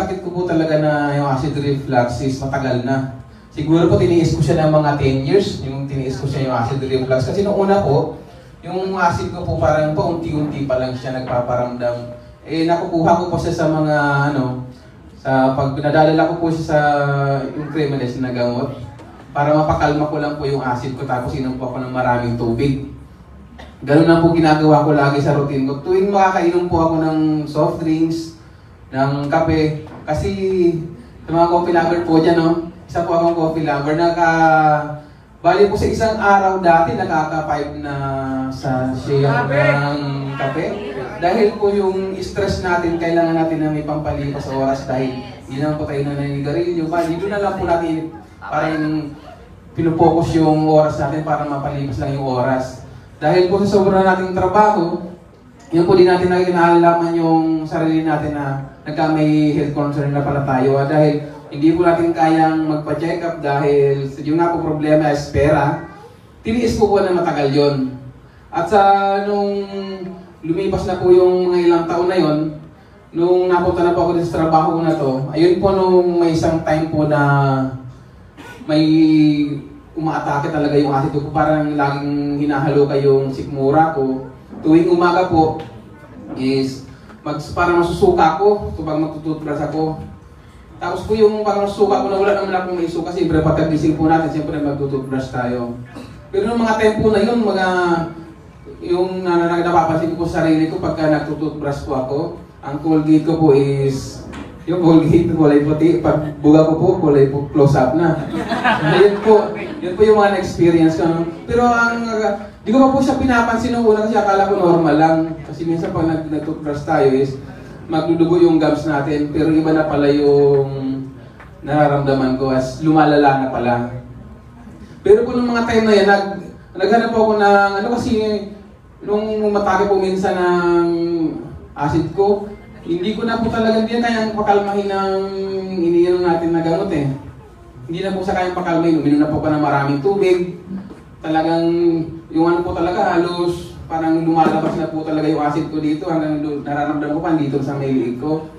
sakit ko po talaga na yung acid reflux is matagal na. Siguro po tiniis ko siya ng mga 10 years, yung tiniis ko siya yung acid reflux. Kasi noong una po, yung acid ko po parang paunti-unti pa lang siya nagpaparamdam. Eh nakukuha ko po siya sa mga pag nadadala ko po siya sa yung Cremeles na gamot para mapakalma ko lang po yung acid ko tapos inom po ako ng maraming tubig. Ganun na po ginagawa ko lagi sa routine ko. Tuwing makakainom po ako ng soft drinks, ng kape, kasi sa mga coffee lover po dyan, no? Isa po akong coffee lover. Bali po sa isang araw dati, nakaka-5 na sa share ng kape. Dahil po yung stress natin, kailangan natin na may pampalipas sa oras dahil hindi naman po tayo naninigarilyo. Bali, doon na lang po natin parang pinupokus yung oras natin para mapalipas lang yung oras. Dahil po sa sobrang nating trabaho, yun po din natin naalalaman yung sarili natin na may health concern na pala tayo. Dahil hindi po natin kayang magpa-check up dahil yung nga po problema is pera. Tiniis po na matagal yon. At nung lumipas na po yung mga ilang taon na yon, nung napunta na po ako sa trabaho ko na to, ayun po nung may isang time po na may umaatake talaga yung acid ko. Parang laging hinahalo kayong sikmura ko. Tuwing umaga po is parang masusuka ko pag magtututbrush ako. Tapos po yung parang suka ko na wala naman akong maisuka kasi siyempre pagkagising po natin, siyempre magtututbrush tayo. Pero nung mga tempo na yun, yung napapansin ko sa sarili ko pagka nagtututbrush po ako, ang Colgate ko po is, yung Colgate kulay puti, pag buga ko po, kulay po close up na. Yun po yung mga na-experience ko. Pero di ko pa po siya pinapansin nung una kasi akala ko normal lang. Kasi minsan pag nagtutbrush tayo is, magdudugo yung gums natin, pero iba na pala yung nararamdaman ko as lumalala na pala. Pero po nung mga time na yan, naghanap ako ng, kasi nung matake po minsan ng acid ko, hindi ko na po talaga din kayang pakalmahin ng iniinom natin na gamot eh. Hindi na po sa kayang pakalmahin, uminom na po pa ng maraming tubig. Talagang, yung ano po talaga, halos parang lumalabas na po talaga yung acid ko dito hanggang nararamdaman ko pa dito sa may liig ko.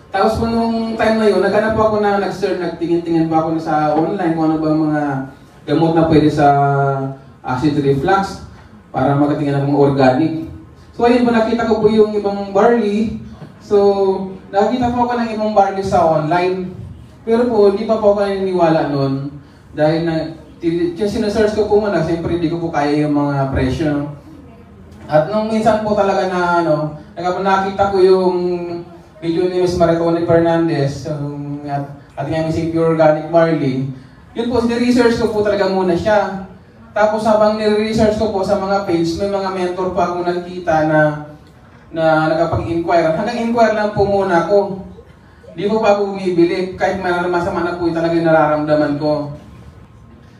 Tapos po nung time na yun, naghanap po ako nagtingin-tingin pa ako sa online kung ano ba mga gamot na pwede sa acid reflux para magatingin ako mga organic. So ayun po, nakita ko po yung ibang barley. So nakita po ako ng ibang barley sa online. Pero po, hindi pa po ako naniniwala nun. Dahil sinesearch ko po muna, siyempre hindi ko po kaya yung mga presyo. At nung minsan po talaga na nakita ko yung video ni Ms. Maritone Fernandez, at nga may pure organic barley, yun po, ni-research ko po talaga muna siya. Tapos habang ni-research ko po sa mga page, may mga mentor pa akong nakita na nakapag-inquire. Hanggang inquire lang po muna ako. Di po pa ako bumibili, kahit masama na po yung talaga yung nararamdaman ko.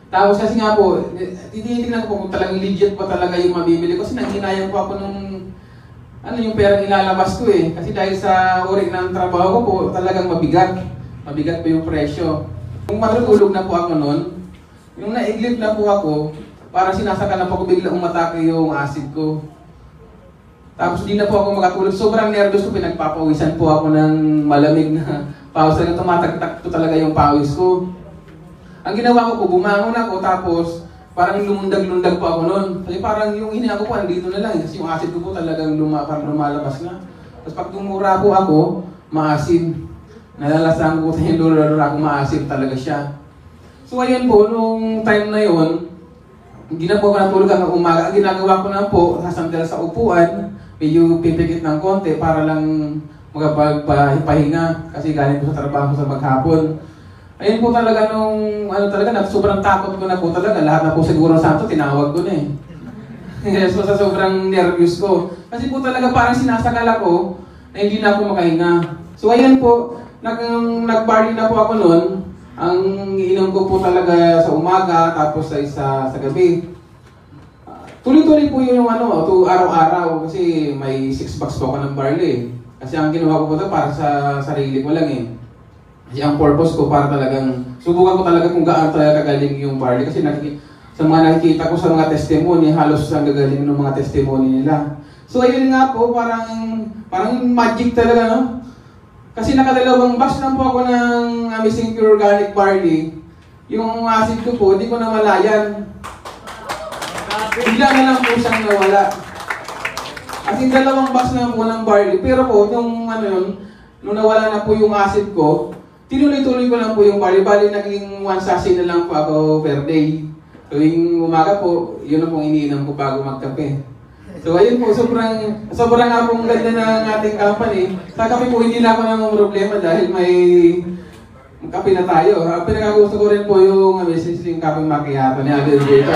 Tapos kasi nga po, tinitingnan ko po kung talagang legit pa talaga yung mabibili ko kasi nanghinayang po ako nung yung pera nilalabas ko eh. Kasi dahil sa uri ng trabaho ko po, talagang mabigat. Mabigat po yung presyo. Kung matutulog na po ako noon, yung naiglip na po ako, parang sinasaka na po ako bigla umatake yung acid ko. Tapos di na po ako makatulog. Sobrang nervous ko, pinagpapawisan po ako ng malamig na pawis. Talagang tumatagtak po talaga yung pawis ko. Ang ginawa ko po, bumangon ako tapos parang lumundag-lundag po ako noon. Kasi parang yung hininga ko po, andito na lang. Kasi yung acid ko po talagang lumalabas na. Tapos pag tumura po ako, maasid. Nalalasan ko po yung lura-lura ako, maasid talaga siya. So ayun po, nung time na yun, hindi na po ako natulog hanggang umaga. Ang ginagawa ko na po, sasandal sa upuan, medyo pipikit ng konti para lang magpahinga. Kasi galing po sa trabaho sa maghapon. Ayun po talaga nung, sobrang takot ko na po talaga. Lahat na po siguro santo, tinawag ko na eh. So sa sobrang nervous ko. Kasi po talaga parang sinasakal ako na hindi na ako makahinga. So ayun po, nag-barley na po ako noon. Ang inom ko po talaga sa umaga, tapos sa gabi. Tuloy-tuloy po yung araw-araw kasi may 6 bags po ako ng barley. Kasi ang ginawa ko po ito para sa sarili ko lang eh. Kasi ang purpose ko para talagang, subukan ko talaga kung gaano talaga kagaling yung barley. Kasi sa mga nakikita ko sa mga testimony, halos ang gagaling ng mga testimony nila. So ayun nga po, parang magic talaga, no? Kasi nakadalawang box lang po ako ng Amazing Pure Organic Barley. Yung acid ko po, hindi ko na malayan. Bigla na lang po siyang nawala. As in, dalawang box lang po ng barley. Pero po, nung nung nawala na po yung acid ko, tinuloy-tuloy ko lang po yung barley. Bali, naging 1 sachet na lang po ako per day. Tuwing umaga po, yun na pong iniinom ko bago magkape. So ayun po, sobrang nga pong ganda ng ating company. Sa kape po, hindi na ako nang problema dahil may kape na tayo. Pinakagusto ko rin po yung yung kape macchiato ni Alberto.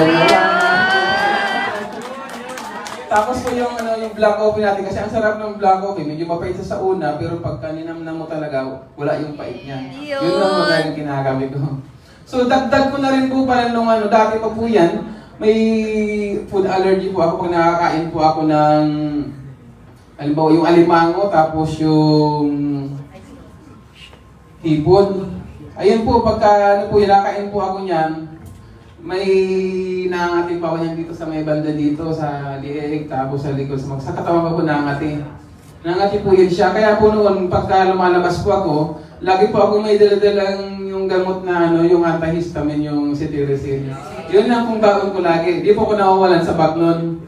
Tapos po yung black coffee natin, kasi ang sarap ng black coffee, medyo mapait sa una, pero pag kaninamnam mo talaga, wala yung pait niya. Yun lang mga yung kinagamit ko. So dagdag ko na rin po pala nung dati pa po yan, may food allergy po ako pag nakakain po ako ng, halimbawa yung alimango, tapos yung hipon. Ayun po, pagka nakain po ako niyan, may nangangating pa ako niyan dito sa may banda dito, sa liig, tapos sa likod, sa katawan ko po nangangati. Nangangati po yun siya. Kaya po noon, pagka lumalabas po ako, lagi po ako may daladalang yung gamot na yung antihistamine, yung cetirizine. Yun lang pong baon ko lagi. Hindi po ako nawawalan sa bag noon.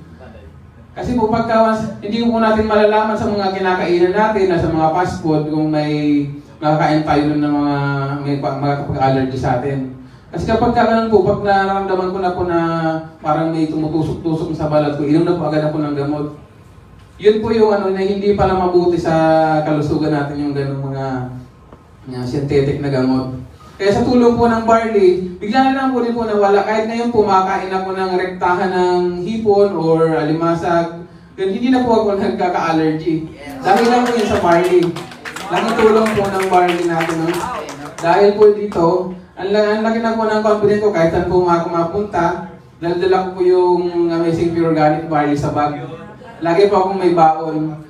Kasi po pagka, hindi po natin malalaman sa mga kinakainan natin, na sa mga fast food, kung may makakain tayo ng mga may kapag-allergy sa atin. Kasi kapag kaganon po, pag nararamdaman ko na po na parang may tumutusok-tusok sa balat ko, inom na po agad ako ng gamot. Yun po yung na hindi pala mabuti sa kalusugan natin yung ganong mga synthetic na gamot. Kaya sa tulong po ng barley, bigla na lang po din po nawala. Kahit ngayon po makain ako ng rektahan ng hipon or alimasag, hindi na po ako nagkaka-allergy. Dahil lang po yun sa barley. Laking tulong po ng barley natin. No? Dahil po dito, ang laki na po ng confidence ko kahit saan po ako mapunta, dala ko po yung Amazing Pure Organic Barley sa bag. Lagi po akong may baon.